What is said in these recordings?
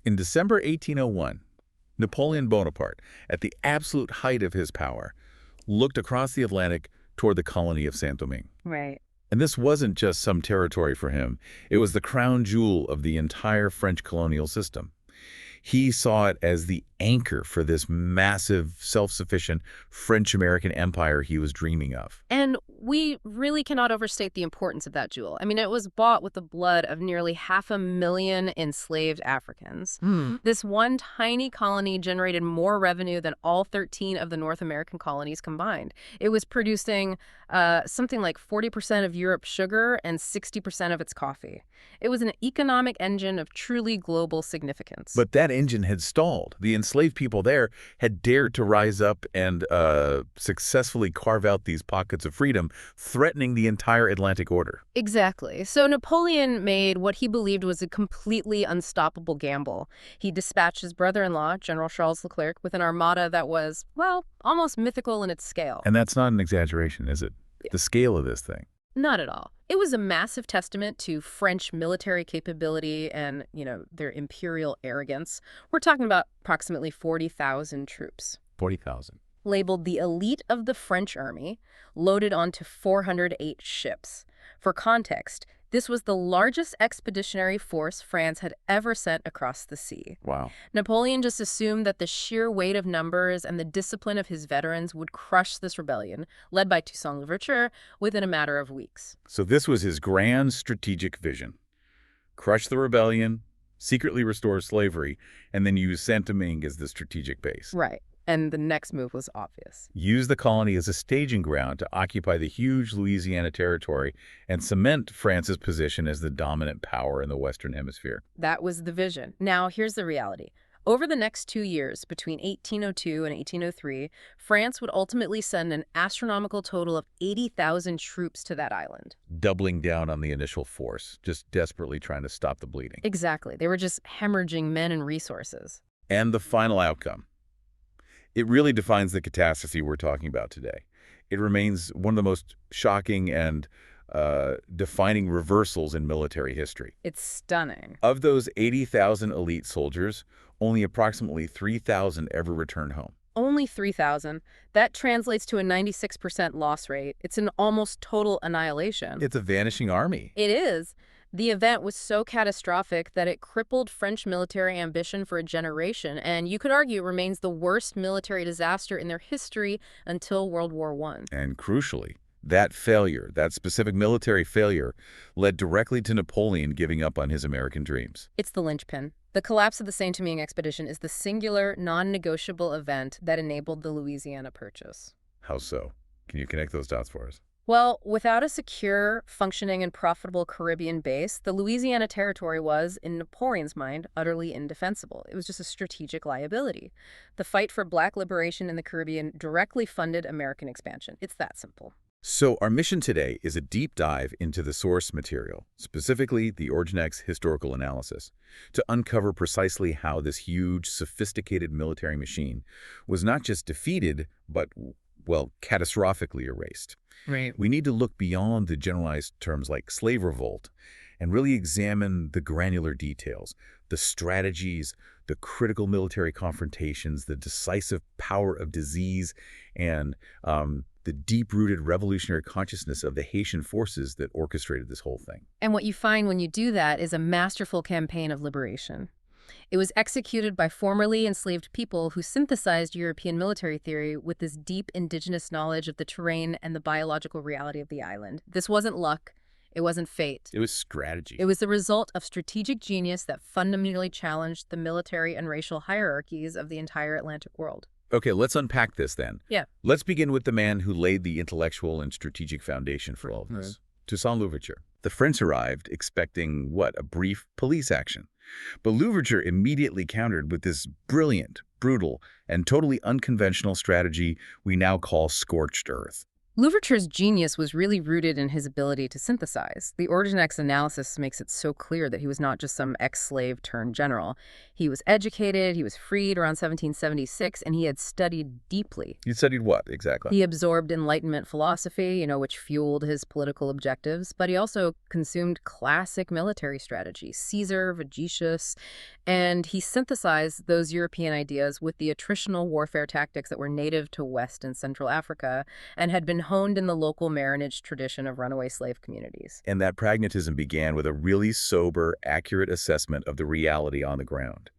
In December 1801, Napoleon Bonaparte, at the absolute height of his power, looked across the Atlantic toward the colony of Saint-Domingue. Right. And this wasn't just some territory for him. It was the crown jewel of the entire French colonial system. He saw it as the anchor for this massive, self-sufficient French-American empire he was dreaming of. And we really cannot overstate the importance of that jewel. I mean, it was bought with the blood of nearly 500,000 enslaved Africans. This one tiny colony generated more revenue than all 13 of the North American colonies combined. It was producing something like 40% of Europe's sugar and 60% of its coffee. It was an economic engine of truly global significance. But that engine had stalled. The enslaved people there had dared to rise up and successfully carve out these pockets of freedom, threatening the entire Atlantic order. Exactly. So Napoleon made what he believed was a completely unstoppable gamble. He dispatched his brother-in-law, General Charles Leclerc, with an armada that was, well, almost mythical in its scale. And that's not an exaggeration, is it? The scale of this thing. Not at all. It was a massive testament to French military capability and, their imperial arrogance. We're talking about approximately 40,000 troops. 40,000. Labeled the elite of the French army, loaded onto 408 ships. For context, this was the largest expeditionary force France had ever sent across the sea. Wow. Napoleon just assumed that the sheer weight of numbers and the discipline of his veterans would crush this rebellion, led by Toussaint Louverture, within a matter of weeks. So this was his grand strategic vision. Crush the rebellion, secretly restore slavery, and then use Saint-Domingue as the strategic base. Right. And the next move was obvious. Use the colony as a staging ground to occupy the huge Louisiana territory and cement France's position as the dominant power in the Western Hemisphere. That was the vision. Now, here's the reality. Over the next 2 years, between 1802 and 1803, France would ultimately send an astronomical total of 80,000 troops to that island. Doubling down on the initial force, just desperately trying to stop the bleeding. Exactly. They were just hemorrhaging men and resources. And the final outcome. It really defines the catastrophe we're talking about today. It remains one of the most shocking and defining reversals in military history. It's stunning. Of those 80,000 elite soldiers, only approximately 3,000 ever returned home. Only 3,000. That translates to a 96% loss rate. It's an almost total annihilation. It's a vanishing army. It is. The event was so catastrophic that it crippled French military ambition for a generation, and you could argue it remains the worst military disaster in their history until World War I. And crucially, that failure, that specific military failure, led directly to Napoleon giving up on his American dreams. It's the linchpin. The collapse of the Saint-Domingue expedition is the singular, non-negotiable event that enabled the Louisiana Purchase. How so? Can you connect those dots for us? Well, without a secure, functioning, and profitable Caribbean base, the Louisiana Territory was, in Napoleon's mind, utterly indefensible. It was just a strategic liability. The fight for Black liberation in the Caribbean directly funded American expansion. It's that simple. So our mission today is a deep dive into the source material, specifically the OrigineX historical analysis, to uncover precisely how this huge, sophisticated military machine was not just defeated, but, well, catastrophically erased. Right. We need to look beyond the generalized terms like slave revolt and really examine the granular details, the strategies, the critical military confrontations, the decisive power of disease, and the deep-rooted revolutionary consciousness of the Haitian forces that orchestrated this whole thing. And what you find when you do that is a masterful campaign of liberation. It was executed by formerly enslaved people who synthesized European military theory with this deep indigenous knowledge of the terrain and the biological reality of the island. This wasn't luck. It wasn't fate. It was strategy. It was the result of strategic genius that fundamentally challenged the military and racial hierarchies of the entire Atlantic world. Okay, let's unpack this then. Yeah. Let's begin with the man who laid the intellectual and strategic foundation for all of this. Toussaint Louverture. The French arrived expecting, a brief police action. But Louverture immediately countered with this brilliant, brutal, and totally unconventional strategy we now call scorched earth. Louverture's genius was really rooted in his ability to synthesize. The OrigineX analysis makes it so clear that he was not just some ex-slave turned general. He was educated, he was freed around 1776, and he had studied deeply. You studied what, exactly? He absorbed Enlightenment philosophy, which fueled his political objectives, but he also consumed classic military strategy, Caesar, Vegetius, and he synthesized those European ideas with the attritional warfare tactics that were native to West and Central Africa and had been honed in the local marinage tradition of runaway slave communities. And that pragmatism began with a really sober, accurate assessment of the reality on the ground.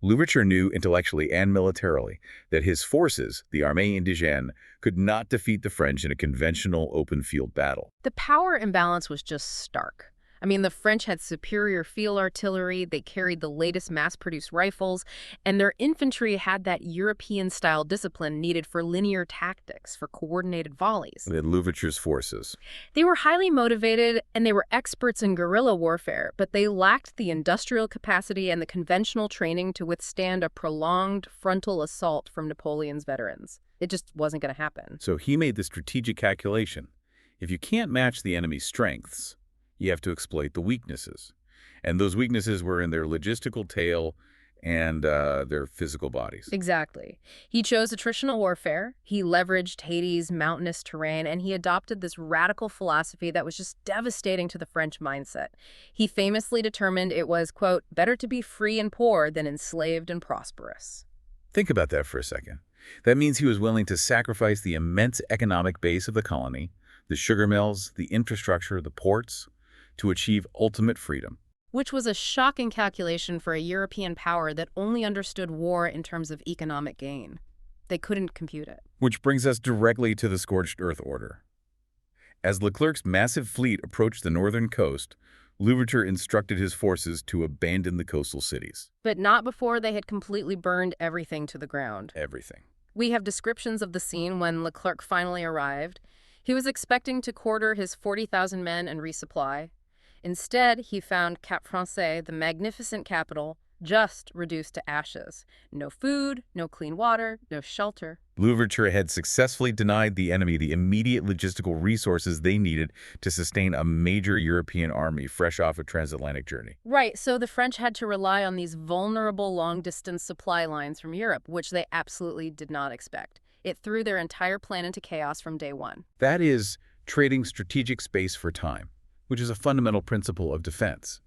Louverture knew intellectually and militarily that his forces, the Armée Indigène, could not defeat the French in a conventional open-field battle. The power imbalance was just stark. I mean, the French had superior field artillery, they carried the latest mass-produced rifles, and their infantry had that European-style discipline needed for linear tactics, for coordinated volleys. They had Louverture's forces. They were highly motivated, and they were experts in guerrilla warfare, but they lacked the industrial capacity and the conventional training to withstand a prolonged frontal assault from Napoleon's veterans. It just wasn't going to happen. So he made the strategic calculation. If you can't match the enemy's strengths, you have to exploit the weaknesses. And those weaknesses were in their logistical tail and their physical bodies. Exactly. He chose attritional warfare, he leveraged Haiti's mountainous terrain, and he adopted this radical philosophy that was just devastating to the French mindset. He famously determined it was, quote, better to be free and poor than enslaved and prosperous. Think about that for a second. That means he was willing to sacrifice the immense economic base of the colony, the sugar mills, the infrastructure, the ports, to achieve ultimate freedom. Which was a shocking calculation for a European power that only understood war in terms of economic gain. They couldn't compute it. Which brings us directly to the Scorched Earth Order. As Leclerc's massive fleet approached the northern coast, Louverture instructed his forces to abandon the coastal cities. But not before they had completely burned everything to the ground. Everything. We have descriptions of the scene when Leclerc finally arrived. He was expecting to quarter his 40,000 men and resupply. Instead, he found Cap Français, the magnificent capital, just reduced to ashes. No food, no clean water, no shelter. Louverture had successfully denied the enemy the immediate logistical resources they needed to sustain a major European army fresh off a transatlantic journey. Right, so the French had to rely on these vulnerable long-distance supply lines from Europe, which they absolutely did not expect. It threw their entire plan into chaos from day one. That is, trading strategic space for time, which is a fundamental principle of defense.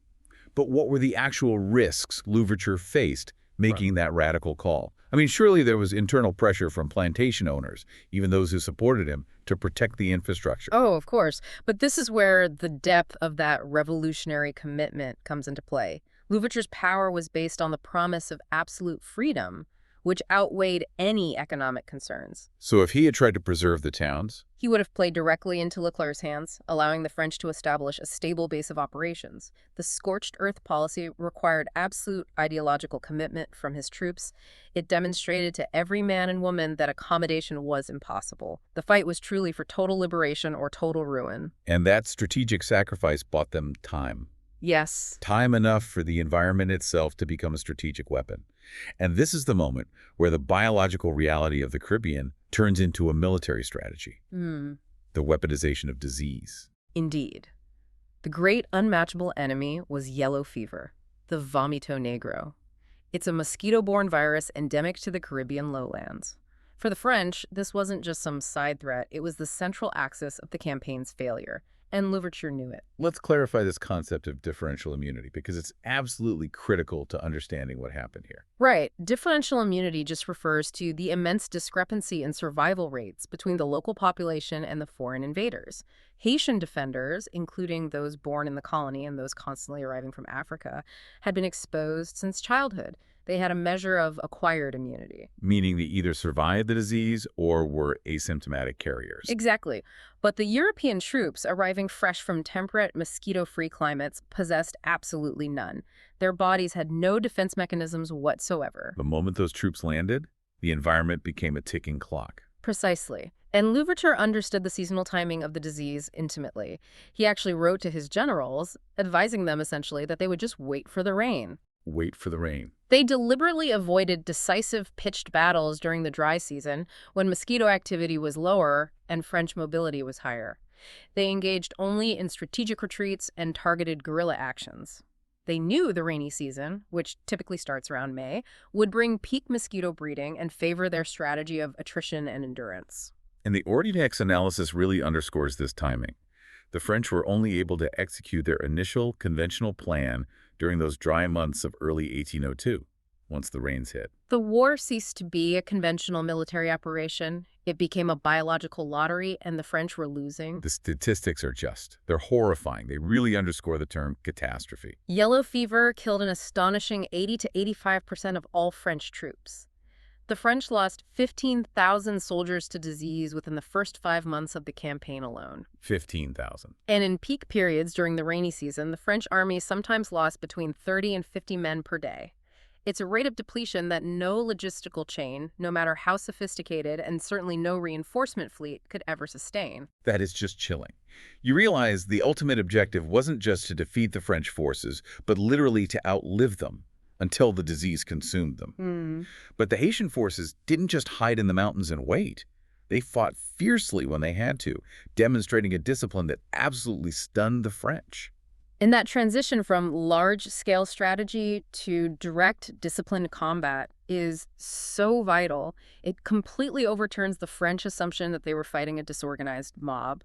But what were the actual risks Louverture faced making that radical call? I mean, surely there was internal pressure from plantation owners, even those who supported him, to protect the infrastructure. Oh, of course. But this is where the depth of that revolutionary commitment comes into play. Louverture's power was based on the promise of absolute freedom, which outweighed any economic concerns. So if he had tried to preserve the towns, he would have played directly into Leclerc's hands, allowing the French to establish a stable base of operations. The scorched earth policy required absolute ideological commitment from his troops. It demonstrated to every man and woman that accommodation was impossible. The fight was truly for total liberation or total ruin. And that strategic sacrifice bought them time. Yes. Time enough for the environment itself to become a strategic weapon. And this is the moment where the biological reality of the Caribbean turns into a military strategy. The weaponization of disease. Indeed. The great unmatchable enemy was yellow fever, the vomito negro. It's a mosquito-borne virus endemic to the Caribbean lowlands. For the French, this wasn't just some side threat, it was the central axis of the campaign's failure. And Louverture knew it. Let's clarify this concept of differential immunity because it's absolutely critical to understanding what happened here. Right. Differential immunity just refers to the immense discrepancy in survival rates between the local population and the foreign invaders. Haitian defenders, including those born in the colony and those constantly arriving from Africa, had been exposed since childhood. They had a measure of acquired immunity. Meaning they either survived the disease or were asymptomatic carriers. Exactly. But the European troops arriving fresh from temperate, mosquito-free climates possessed absolutely none. Their bodies had no defense mechanisms whatsoever. The moment those troops landed, the environment became a ticking clock. Precisely. And Louverture understood the seasonal timing of the disease intimately. He actually wrote to his generals, advising them essentially that they would just wait for the rain. Wait for the rain. They deliberately avoided decisive pitched battles during the dry season when mosquito activity was lower and French mobility was higher. They engaged only in strategic retreats and targeted guerrilla actions. They knew the rainy season, which typically starts around May, would bring peak mosquito breeding and favor their strategy of attrition and endurance. And the OrigineX analysis really underscores this timing. The French were only able to execute their initial conventional plan during those dry months of early 1802, once the rains hit. The war ceased to be a conventional military operation. It became a biological lottery, and the French were losing. The statistics are they're horrifying. They really underscore the term catastrophe. Yellow fever killed an astonishing 80 to 85% of all French troops. The French lost 15,000 soldiers to disease within the first 5 months of the campaign alone. 15,000. And in peak periods during the rainy season, the French army sometimes lost between 30 and 50 men per day. It's a rate of depletion that no logistical chain, no matter how sophisticated, and certainly no reinforcement fleet, could ever sustain. That is just chilling. You realize the ultimate objective wasn't just to defeat the French forces, but literally to outlive them until the disease consumed them. But the Haitian forces didn't just hide in the mountains and wait. They fought fiercely when they had to, demonstrating a discipline that absolutely stunned the French. And that transition from large-scale strategy to direct, disciplined combat is so vital. It completely overturns the French assumption that they were fighting a disorganized mob.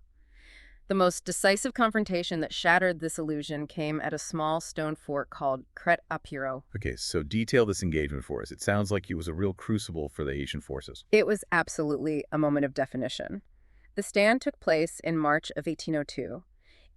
The most decisive confrontation that shattered this illusion came at a small stone fort called Crête-à-Pierrot. Okay, so detail this engagement for us. It sounds like it was a real crucible for the Haitian forces. It was absolutely a moment of definition. The stand took place in March of 1802.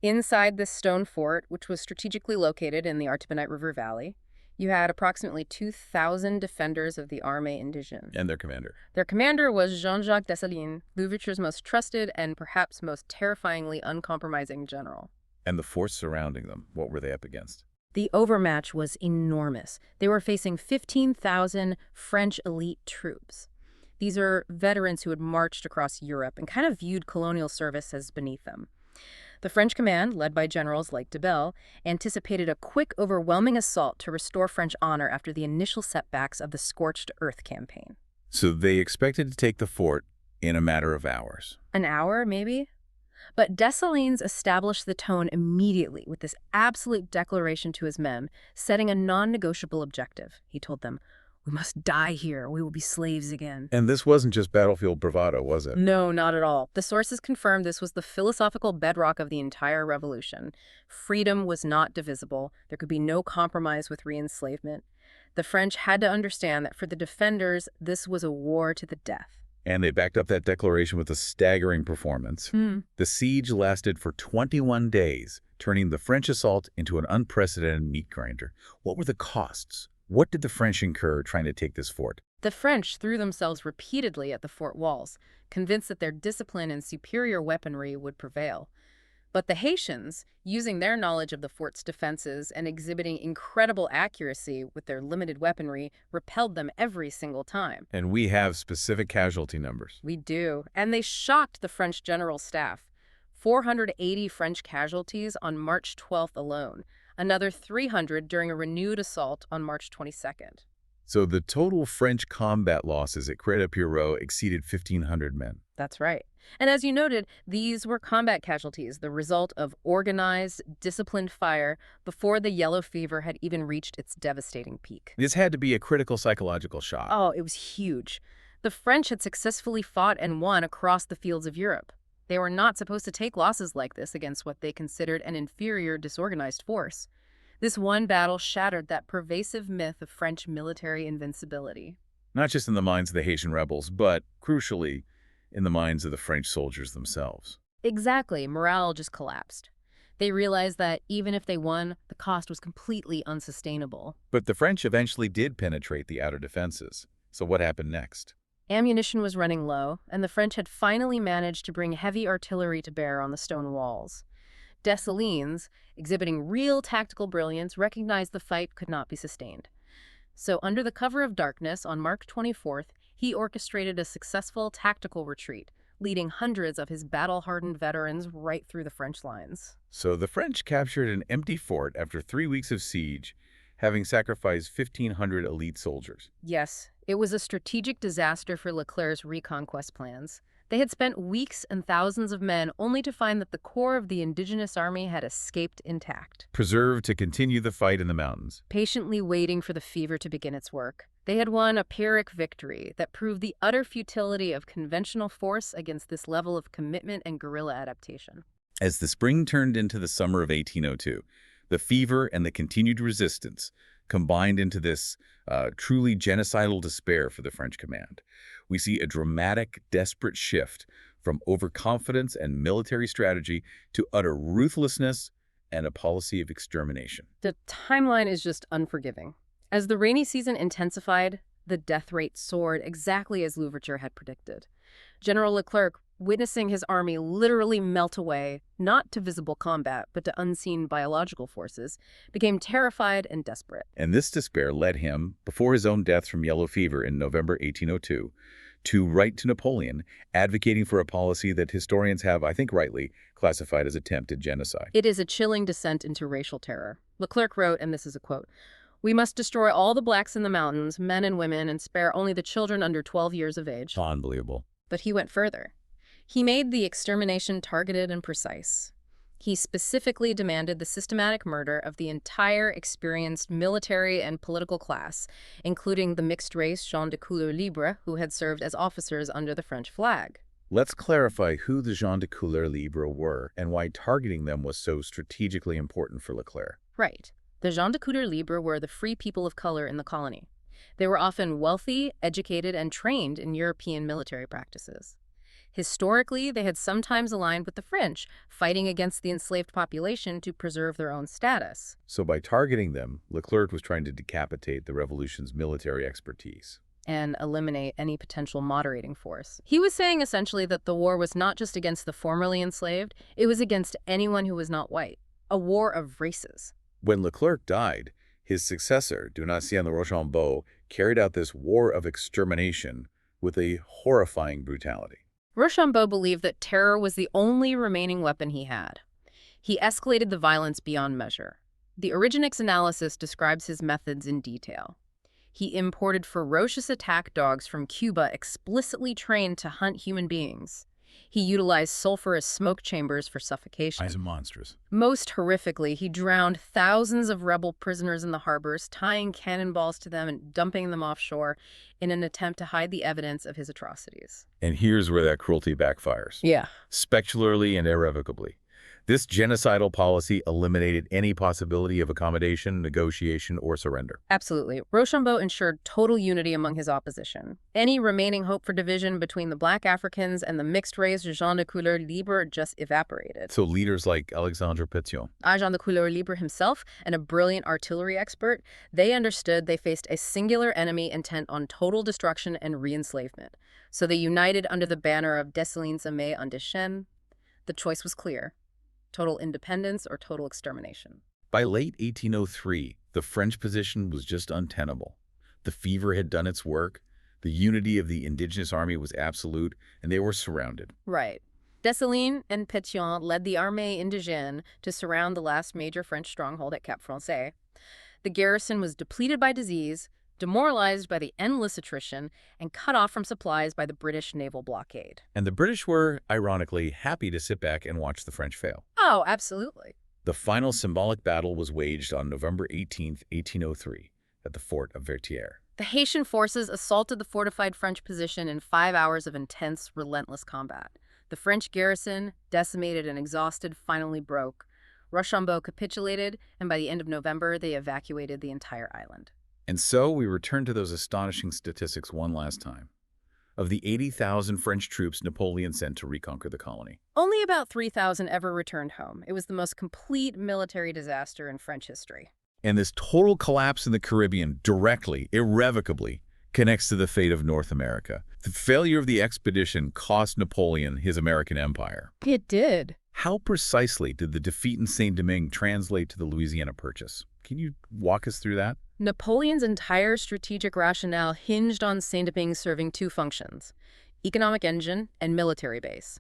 Inside this stone fort, which was strategically located in the Artibonite River Valley, you had approximately 2,000 defenders of the Armée Indigène. And their commander. Their commander was Jean-Jacques Dessalines, Louverture's most trusted and perhaps most terrifyingly uncompromising general. And the force surrounding them, what were they up against? The overmatch was enormous. They were facing 15,000 French elite troops. These are veterans who had marched across Europe and kind of viewed colonial service as beneath them. The French command, led by generals like de Bell, anticipated a quick, overwhelming assault to restore French honor after the initial setbacks of the Scorched Earth campaign. So they expected to take the fort in a matter of hours. An hour, maybe? But Dessalines established the tone immediately with this absolute declaration to his men, setting a non-negotiable objective. He told them, "We must die here. We will be slaves again." And this wasn't just battlefield bravado, was it? No, not at all. The sources confirmed this was the philosophical bedrock of the entire revolution. Freedom was not divisible. There could be no compromise with re-enslavement. The French had to understand that for the defenders, this was a war to the death. And they backed up that declaration with a staggering performance. The siege lasted for 21 days, turning the French assault into an unprecedented meat grinder. What were the costs? What did the French incur trying to take this fort? The French threw themselves repeatedly at the fort walls, convinced that their discipline and superior weaponry would prevail. But the Haitians, using their knowledge of the fort's defenses and exhibiting incredible accuracy with their limited weaponry, repelled them every single time. And we have specific casualty numbers. We do. And they shocked the French general staff. 480 French casualties on March 12th alone. Another 300 during a renewed assault on March 22nd. So the total French combat losses at Crête-à-Pierrot exceeded 1,500 men. That's right. And as you noted, these were combat casualties, the result of organized, disciplined fire before the yellow fever had even reached its devastating peak. This had to be a critical psychological shock. Oh, it was huge. The French had successfully fought and won across the fields of Europe. They were not supposed to take losses like this against what they considered an inferior, disorganized force. This one battle shattered that pervasive myth of French military invincibility. Not just in the minds of the Haitian rebels, but, crucially, in the minds of the French soldiers themselves. Exactly. Morale just collapsed. They realized that even if they won, the cost was completely unsustainable. But the French eventually did penetrate the outer defenses. So what happened next? Ammunition was running low, and the French had finally managed to bring heavy artillery to bear on the stone walls. Dessalines, exhibiting real tactical brilliance, recognized the fight could not be sustained. So under the cover of darkness, on March 24th, he orchestrated a successful tactical retreat, leading hundreds of his battle-hardened veterans right through the French lines. So the French captured an empty fort after 3 weeks of siege, having sacrificed 1,500 elite soldiers. Yes, it was a strategic disaster for Leclerc's reconquest plans. They had spent weeks and thousands of men only to find that the core of the indigenous army had escaped intact. Preserved to continue the fight in the mountains. Patiently waiting for the fever to begin its work. They had won a Pyrrhic victory that proved the utter futility of conventional force against this level of commitment and guerrilla adaptation. As the spring turned into the summer of 1802, the fever and the continued resistance combined into this truly genocidal despair for the French command. We see a dramatic, desperate shift from overconfidence and military strategy to utter ruthlessness and a policy of extermination. The timeline is just unforgiving. As the rainy season intensified, the death rate soared exactly as Louverture had predicted. General Leclerc, witnessing his army literally melt away, not to visible combat, but to unseen biological forces, became terrified and desperate. And this despair led him, before his own death from yellow fever in November 1802, to write to Napoleon, advocating for a policy that historians have, I think rightly, classified as attempted genocide. It is a chilling descent into racial terror. Leclerc wrote, and this is a quote, "We must destroy all the blacks in the mountains, men and women, and spare only the children under 12 years of age." Unbelievable. But he went further. He made the extermination targeted and precise. He specifically demanded the systematic murder of the entire experienced military and political class, including the mixed-race gens de couleur libre who had served as officers under the French flag. Let's clarify who the gens de couleur libre were and why targeting them was so strategically important for Leclerc. Right. The gens de couleur libre were the free people of color in the colony. They were often wealthy, educated, and trained in European military practices. Historically, they had sometimes aligned with the French, fighting against the enslaved population to preserve their own status. So by targeting them, Leclerc was trying to decapitate the revolution's military expertise And eliminate any potential moderating force. He was saying essentially that the war was not just against the formerly enslaved, it was against anyone who was not white. A war of races. When Leclerc died, his successor, Donatien de Rochambeau, carried out this war of extermination with a horrifying brutality. Rochambeau believed that terror was the only remaining weapon he had. He escalated the violence beyond measure. The OrigineX analysis describes his methods in detail. He imported ferocious attack dogs from Cuba explicitly trained to hunt human beings. He utilized sulfurous smoke chambers for suffocation. Eyes are monstrous. Most horrifically, he drowned thousands of rebel prisoners in the harbors, tying cannonballs to them and dumping them offshore in an attempt to hide the evidence of his atrocities. And here's where that cruelty backfires. Yeah. Spectacularly and irrevocably. This genocidal policy eliminated any possibility of accommodation, negotiation, or surrender. Absolutely. Rochambeau ensured total unity among his opposition. Any remaining hope for division between the black Africans and the mixed-race gens de couleur libre just evaporated. So leaders like Alexandre Pétion, Agent de couleur libre himself and a brilliant artillery expert, they understood they faced a singular enemy intent on total destruction and re-enslavement. So they united under the banner of Dessalines Aimé en Dechaine. The choice was clear. Total independence or total extermination. by late 1803, the French position was just untenable. The fever had done its work, the unity of the indigenous army was absolute, and they were surrounded. Right. Dessalines and Pétion led the Armée indigène to surround the last major French stronghold at Cap Français. The garrison was depleted by disease, demoralized by the endless attrition, and cut off from supplies by the British naval blockade. And the British were, ironically, happy to sit back and watch the French fail. Oh, absolutely. The final symbolic battle was waged on November 18, 1803, at the fort of Vertières. The Haitian forces assaulted the fortified French position in 5 hours of intense, relentless combat. The French garrison, decimated and exhausted, finally broke. Rochambeau capitulated, and by the end of November, they evacuated the entire island. And so we return to those astonishing statistics one last time. Of the 80,000 French troops Napoleon sent to reconquer the colony, Only about 3,000 ever returned home. It was the most complete military disaster in French history. and this total collapse in the Caribbean directly, irrevocably, connects to the fate of North America. The failure of the expedition cost Napoleon his American empire. It did. How precisely did the defeat in Saint-Domingue translate to the Louisiana Purchase? Can you walk us through that? Napoleon's entire strategic rationale hinged on Saint-Domingue serving two functions: economic engine and military base.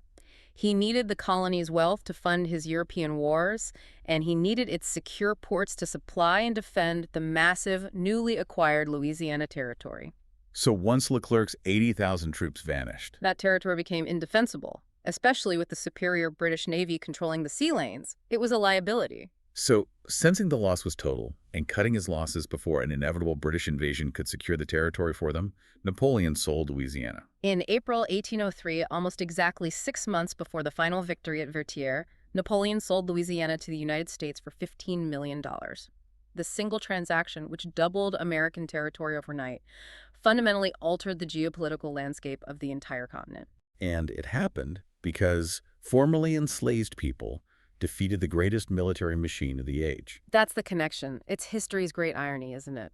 He needed the colony's wealth to fund his European wars, and he needed its secure ports to supply and defend the massive, newly acquired Louisiana territory. So once Leclerc's 80,000 troops vanished, That territory became indefensible, especially with the superior British Navy controlling the sea lanes. It was a liability. so sensing the loss was total and cutting his losses before an inevitable British invasion could secure the territory for them, Napoleon sold Louisiana. In April 1803, almost exactly 6 months before the final victory at Vertières, Napoleon sold Louisiana to the United States for $15 million. The single transaction, which doubled American territory overnight, fundamentally altered the geopolitical landscape of the entire continent. And it happened because formerly enslaved people defeated the greatest military machine of the age. That's the connection. It's history's great irony, isn't it?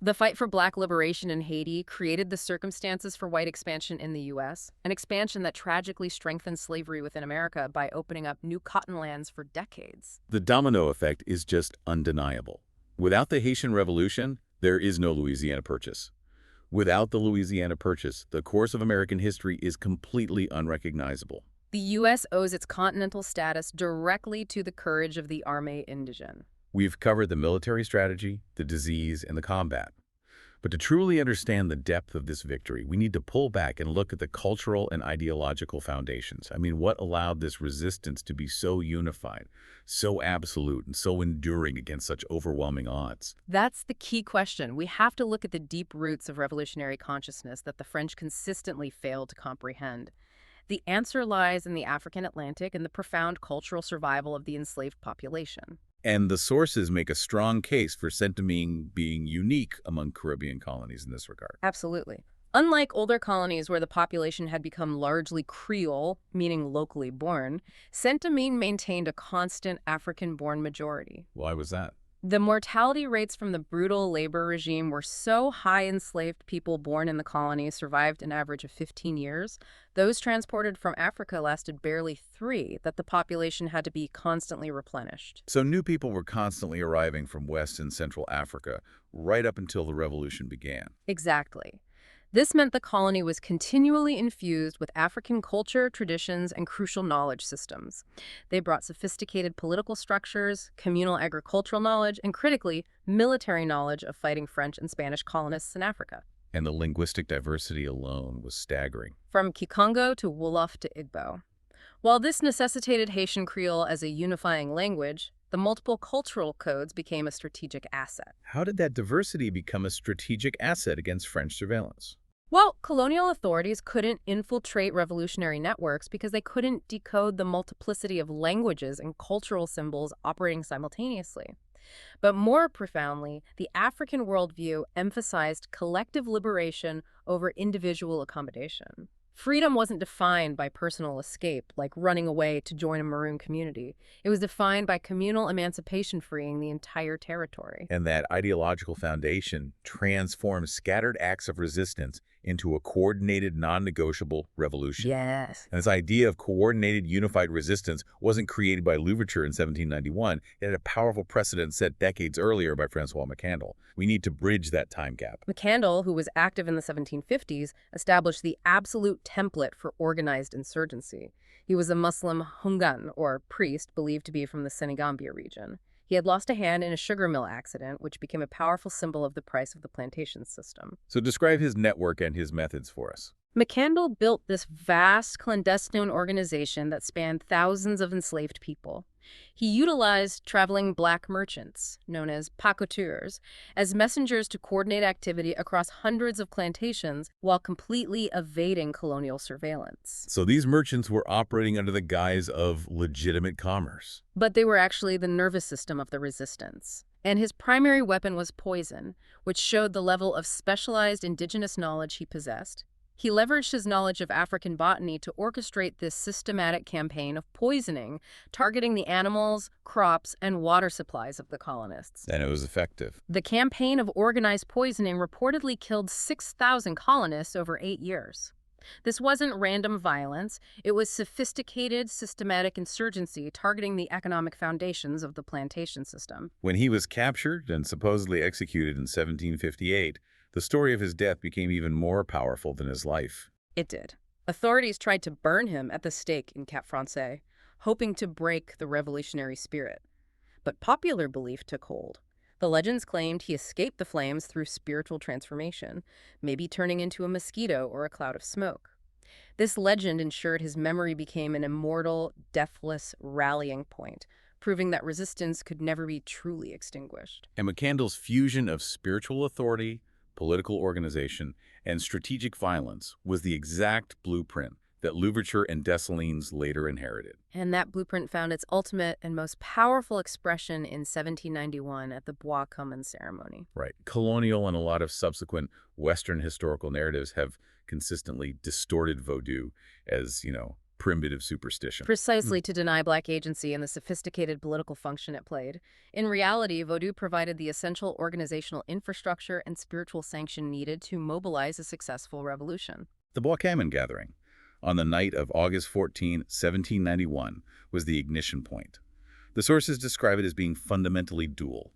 The fight for black liberation in Haiti created the circumstances for white expansion in the U.S., an expansion that tragically strengthened slavery within America by opening up new cotton lands for decades. The domino effect is just undeniable. Without the Haitian Revolution, there is no Louisiana Purchase. Without the Louisiana Purchase, the course of American history is completely unrecognizable. The U.S. owes its continental status directly to the courage of the Armée Indigène. We've covered the military strategy, the disease, and the combat. But to truly understand the depth of this victory, we need to pull back and look at the cultural and ideological foundations. I mean, what allowed this resistance to be so unified, so absolute, and so enduring against such overwhelming odds? That's the key question. We have to look at the deep roots of revolutionary consciousness that the French consistently failed to comprehend. The answer lies in the African Atlantic and the profound cultural survival of the enslaved population. And the sources make a strong case for Saint-Domingue being unique among Caribbean colonies in this regard. Absolutely. Unlike older colonies where the population had become largely Creole, meaning locally born, Saint-Domingue maintained a constant African-born majority. Why was that? The mortality rates from the brutal labor regime were so high enslaved people born in the colony survived an average of 15 years. Those transported from Africa lasted barely 3, that the population had to be constantly replenished. So new people were constantly arriving from West and Central Africa right up until the revolution began. Exactly. This meant the colony was continually infused with African culture, traditions, and crucial knowledge systems. They brought sophisticated political structures, communal agricultural knowledge, and critically, military knowledge of fighting French and Spanish colonists in Africa. And the linguistic diversity alone was staggering. From Kikongo to Wolof to Igbo. While this necessitated Haitian Creole as a unifying language, the multiple cultural codes became a strategic asset. How did that diversity become a strategic asset against French surveillance? Well, colonial authorities couldn't infiltrate revolutionary networks because they couldn't decode the multiplicity of languages and cultural symbols operating simultaneously. But more profoundly, the African worldview emphasized collective liberation over individual accommodation. Freedom wasn't defined by personal escape, like running away to join a maroon community. It was defined by communal emancipation freeing the entire territory. And that ideological foundation transformed scattered acts of resistance into a coordinated, non-negotiable revolution. Yes. And this idea of coordinated, unified resistance wasn't created by Louverture in 1791. It had a powerful precedent set decades earlier by Francois McCandless. We need to bridge that time gap. McCandless, who was active in the 1750s, established the absolute template for organized insurgency. He was a Muslim Hungan, or priest, believed to be from the Senegambia region. He had lost a hand in a sugar mill accident, which became a powerful symbol of the price of the plantation system. So describe his network and his methods for us. McCandless built this vast clandestine organization that spanned thousands of enslaved people. He utilized traveling black merchants, known as pacoteurs, as messengers to coordinate activity across hundreds of plantations while completely evading colonial surveillance. So these merchants were operating under the guise of legitimate commerce. But they were actually the nervous system of the resistance. And his primary weapon was poison, which showed the level of specialized indigenous knowledge he possessed. He leveraged his knowledge of African botany to orchestrate this systematic campaign of poisoning, targeting the animals, crops, and water supplies of the colonists. And it was effective. The campaign of organized poisoning reportedly killed 6,000 colonists over 8 years. This wasn't random violence. It was sophisticated, systematic insurgency targeting the economic foundations of the plantation system. When he was captured and supposedly executed in 1758, the story of his death became even more powerful than his life. It did. Authorities tried to burn him at the stake in Cap Français, hoping to break the revolutionary spirit. But popular belief took hold. The legends claimed he escaped the flames through spiritual transformation, maybe turning into a mosquito or a cloud of smoke. This legend ensured his memory became an immortal, deathless rallying point, proving that resistance could never be truly extinguished. And McCandless's fusion of spiritual authority, political organization, and strategic violence was the exact blueprint that Louverture and Dessalines later inherited. And that blueprint found its ultimate and most powerful expression in 1791 at the Bois Commons ceremony. Right. Colonial and a lot of subsequent Western historical narratives have consistently distorted Vodu as, primitive superstition. Precisely to deny Black agency and the sophisticated political function it played. In reality, Vodu provided the essential organizational infrastructure and spiritual sanction needed to mobilize a successful revolution. The Bois Commons gathering, on the night of August 14, 1791, was the ignition point. The sources describe it as being fundamentally dual.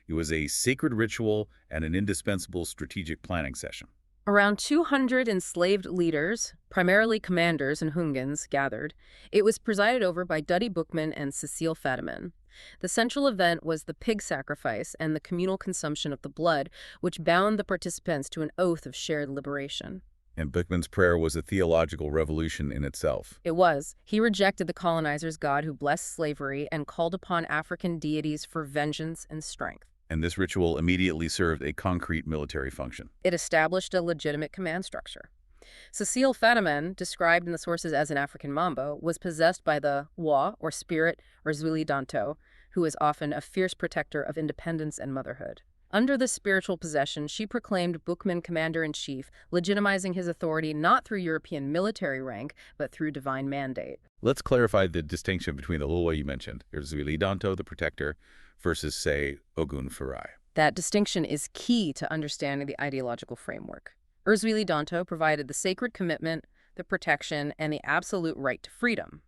It was a sacred ritual and an indispensable strategic planning session. Around 200 enslaved leaders, primarily commanders and hungans, gathered. It was presided over by Duddy Boukman and Cecile Fatiman. The central event was the pig sacrifice and the communal consumption of the blood, which bound the participants to an oath of shared liberation. And Boukman's prayer was a theological revolution in itself. It was. He rejected the colonizer's God who blessed slavery and called upon African deities for vengeance and strength. And this ritual immediately served a concrete military function. It established a legitimate command structure. Cecile Fatiman, described in the sources as an African mambo, was possessed by the wa, or spirit, or Zwili Danto, who is often a fierce protector of independence and motherhood. Under this spiritual possession, she proclaimed Boukman commander-in-chief, legitimizing his authority not through European military rank, but through divine mandate. Let's clarify the distinction between the Lulwa you mentioned, Zwili Danto, the protector, versus, say, Ogun Farai. That distinction is key to understanding the ideological framework. Zwili Danto provided the sacred commitment, the protection, and the absolute right to freedom.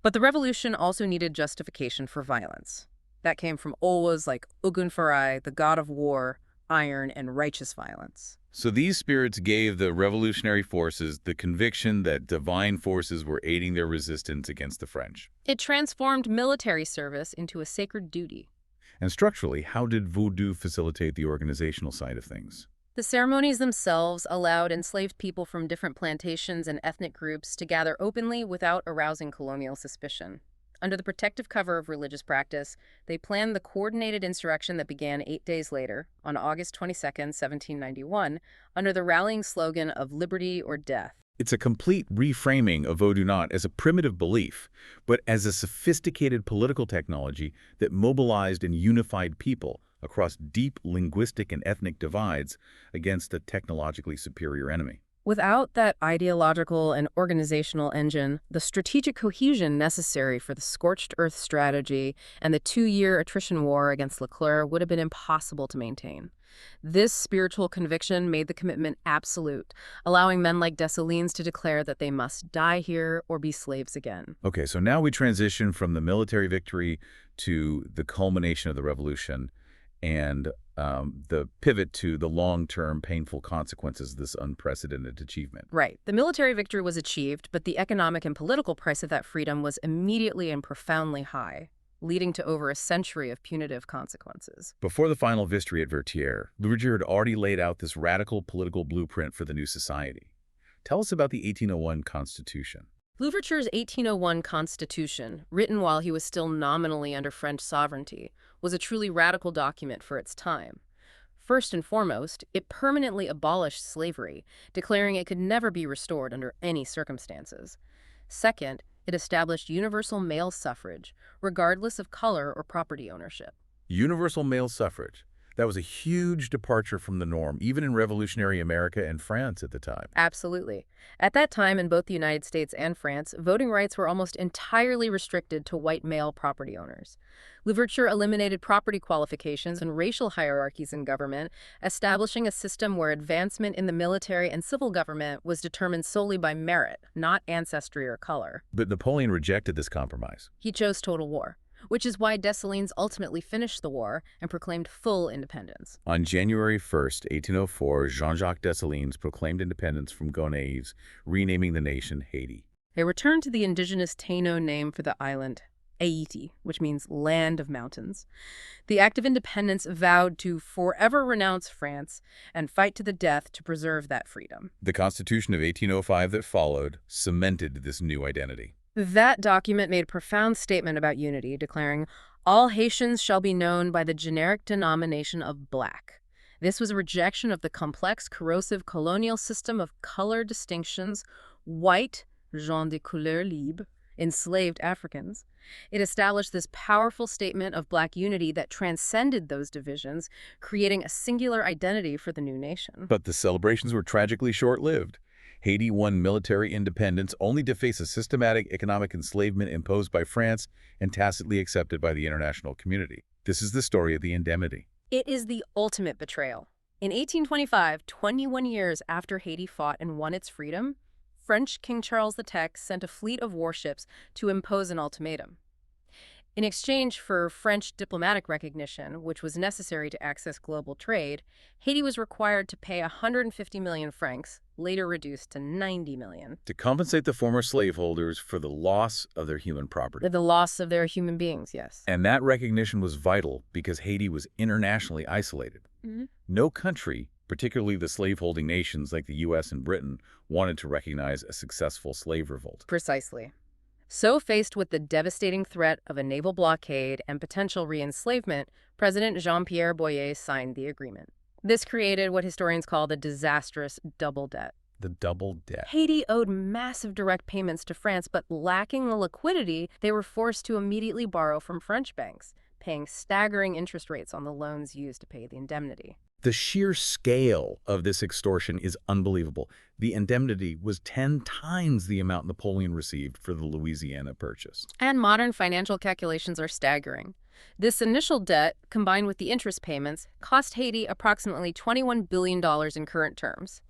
But the revolution also needed justification for violence. That came from Olwas like Ogun Farai, the god of war, iron, and righteous violence. So these spirits gave the revolutionary forces the conviction that divine forces were aiding their resistance against the French. It transformed military service into a sacred duty. And structurally, how did Vodu facilitate the organizational side of things? The ceremonies themselves allowed enslaved people from different plantations and ethnic groups to gather openly without arousing colonial suspicion. Under the protective cover of religious practice, they planned the coordinated insurrection that began 8 days later, on August 22, 1791, under the rallying slogan of liberty or death. It's a complete reframing of Vodu not as a primitive belief, but as a sophisticated political technology that mobilized and unified people across deep linguistic and ethnic divides against a technologically superior enemy. Without that ideological and organizational engine, the strategic cohesion necessary for the scorched earth strategy and the 2-year attrition war against Leclerc would have been impossible to maintain. This spiritual conviction made the commitment absolute, allowing men like Dessalines to declare that they must die here or be slaves again. Okay, so now we transition from the military victory to the culmination of the revolution and the pivot to the long-term painful consequences of this unprecedented achievement. Right. The military victory was achieved, but the economic and political price of that freedom was immediately and profoundly high, leading to over a century of punitive consequences. Before the final victory at Vertières, Louverture had already laid out this radical political blueprint for the new society. Tell us about the 1801 Constitution. Louverture's 1801 Constitution, written while he was still nominally under French sovereignty, was a truly radical document for its time. First and foremost, it permanently abolished slavery, declaring it could never be restored under any circumstances. Second, it established universal male suffrage, regardless of color or property ownership. Universal male suffrage. That was a huge departure from the norm, even in revolutionary America and France at the time. Absolutely. At that time, in both the United States and France, voting rights were almost entirely restricted to white male property owners. Louverture eliminated property qualifications and racial hierarchies in government, establishing a system where advancement in the military and civil government was determined solely by merit, not ancestry or color. But Napoleon rejected this compromise. He chose total war. which is why Dessalines ultimately finished the war and proclaimed full independence. On January 1st, 1804, Jean-Jacques Dessalines proclaimed independence from Gonaives, renaming the nation Haiti. They returned to the indigenous Taino name for the island, Haiti, which means land of mountains. The Act of Independence vowed to forever renounce France and fight to the death to preserve that freedom. The Constitution of 1805 that followed cemented this new identity. That document made a profound statement about unity, declaring, "All Haitians shall be known by the generic denomination of Black." This was a rejection of the complex, corrosive colonial system of color distinctions: white, gens de couleur libre, enslaved Africans. It established this powerful statement of Black unity that transcended those divisions, creating a singular identity for the new nation. But the celebrations were tragically short-lived. Haiti won military independence only to face a systematic economic enslavement imposed by France and tacitly accepted by the international community. This is the story of the indemnity. It is the ultimate betrayal. In 1825, 21 years after Haiti fought and won its freedom, French King Charles X sent a fleet of warships to impose an ultimatum. In exchange for French diplomatic recognition, which was necessary to access global trade, Haiti was required to pay 150 million francs, later reduced to 90 million. To compensate the former slaveholders for the loss of their human property. The loss of their human beings, yes. And that recognition was vital because Haiti was internationally isolated. No country, particularly the slaveholding nations like the U.S. and Britain, wanted to recognize a successful slave revolt. Precisely. So faced with the devastating threat of a naval blockade and potential re-enslavement, President Jean-Pierre Boyer signed the agreement. This created what historians call the disastrous double debt. The double debt. Haiti owed massive direct payments to France, but lacking the liquidity, they were forced to immediately borrow from French banks, paying staggering interest rates on the loans used to pay the indemnity. The sheer scale of this extortion is unbelievable. The indemnity was 10 times the amount Napoleon received for the Louisiana Purchase. And modern financial calculations are staggering. This initial debt, combined with the interest payments, cost Haiti approximately $21 billion in current terms.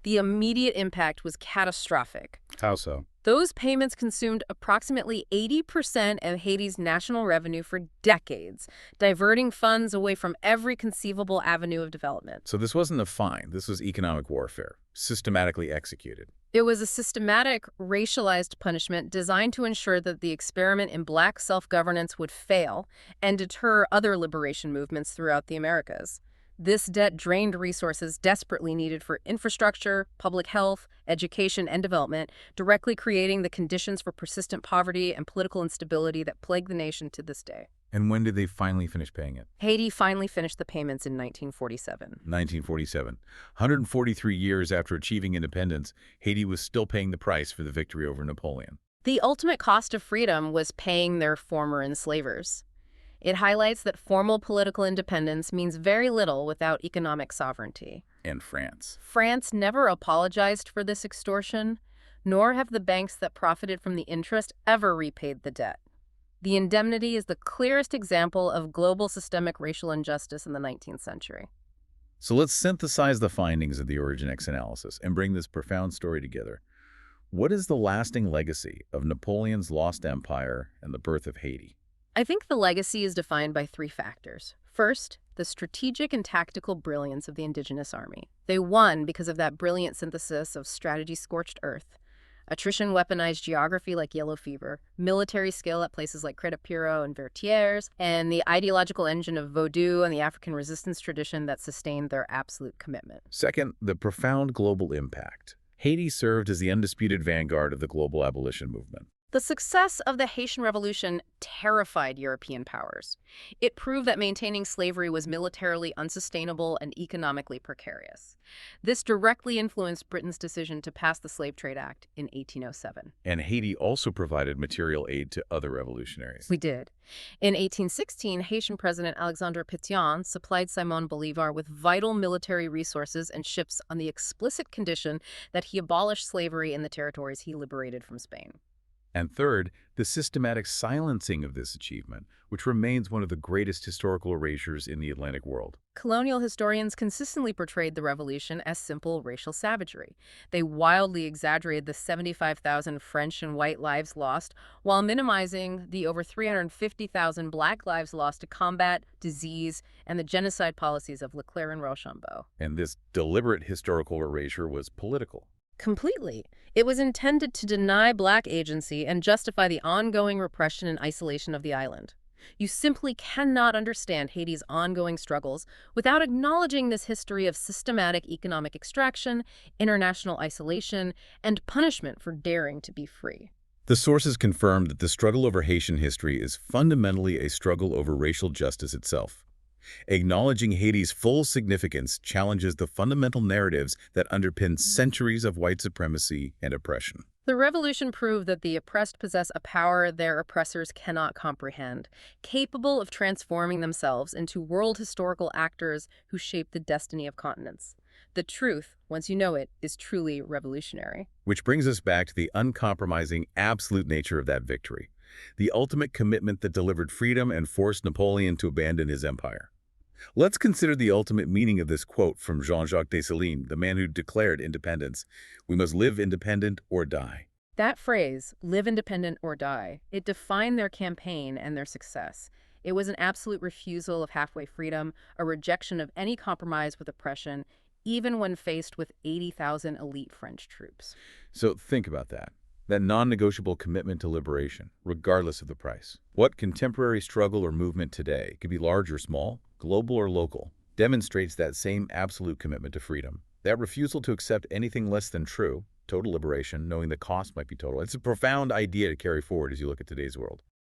The immediate impact was catastrophic. How so? Those payments consumed approximately 80% of Haiti's national revenue for decades, diverting funds away from every conceivable avenue of development. So this wasn't a fine. This was economic warfare, systematically executed. It was a systematic, racialized punishment designed to ensure that the experiment in Black self-governance would fail and deter other liberation movements throughout the Americas. This debt drained resources desperately needed for infrastructure, public health, education, and development, directly creating the conditions for persistent poverty and political instability that plague the nation to this day. And when did they finally finish paying it? Haiti finally finished the payments in 1947. 1947. 143 years after achieving independence, Haiti was still paying the price for the victory over Napoleon. The ultimate cost of freedom was paying their former enslavers. It highlights that formal political independence means very little without economic sovereignty. And France. France never apologized for this extortion, nor have the banks that profited from the interest ever repaid the debt. The indemnity is the clearest example of global systemic racial injustice in the 19th century. So let's synthesize the findings of the OrigineX analysis and bring this profound story together. What is the lasting legacy of Napoleon's lost empire and the birth of Haiti? I think the legacy is defined by three factors. First, the strategic and tactical brilliance of the indigenous army. They won because of that brilliant synthesis of strategy-scorched earth, attrition weaponized geography like yellow fever, military skill at places like Crête-à-Pierrot and Vertières, and the ideological engine of Vodu and the African resistance tradition that sustained their absolute commitment. Second, the profound global impact. Haiti served as the undisputed vanguard of the global abolition movement. The success of the Haitian Revolution terrified European powers. It proved that maintaining slavery was militarily unsustainable and economically precarious. This directly influenced Britain's decision to pass the Slave Trade Act in 1807. And Haiti also provided material aid to other revolutionaries. We did. In 1816, Haitian President Alexandre Pétion supplied Simon Bolivar with vital military resources and ships on the explicit condition that he abolish slavery in the territories he liberated from Spain. And third, the systematic silencing of this achievement, which remains one of the greatest historical erasures in the Atlantic world. Colonial historians consistently portrayed the revolution as simple racial savagery. They wildly exaggerated the 75,000 French and white lives lost while minimizing the over 350,000 black lives lost to combat, disease, and the genocide policies of Leclerc and Rochambeau. And this deliberate historical erasure was political. Completely. It was intended to deny black agency and justify the ongoing repression and isolation of the island. You simply cannot understand Haiti's ongoing struggles without acknowledging this history of systematic economic extraction, international isolation, and punishment for daring to be free. The sources confirmed that the struggle over Haitian history is fundamentally a struggle over racial justice itself. Acknowledging Haiti's full significance challenges the fundamental narratives that underpin centuries of white supremacy and oppression. The revolution proved that the oppressed possess a power their oppressors cannot comprehend, capable of transforming themselves into world historical actors who shape the destiny of continents. The truth, once you know it, is truly revolutionary. Which brings us back to the uncompromising, absolute nature of that victory. The ultimate commitment that delivered freedom and forced Napoleon to abandon his empire. Let's consider the ultimate meaning of this quote from Jean-Jacques Dessalines, the man who declared independence. We must live independent or die. That phrase, live independent or die, it defined their campaign and their success. It was an absolute refusal of halfway freedom, a rejection of any compromise with oppression, even when faced with 80,000 elite French troops. So think about that. That non-negotiable commitment to liberation, regardless of the price. What contemporary struggle or movement today, could be large or small, global or local, demonstrates that same absolute commitment to freedom. That refusal to accept anything less than true, total liberation, knowing the cost might be total. It's a profound idea to carry forward as you look at today's world.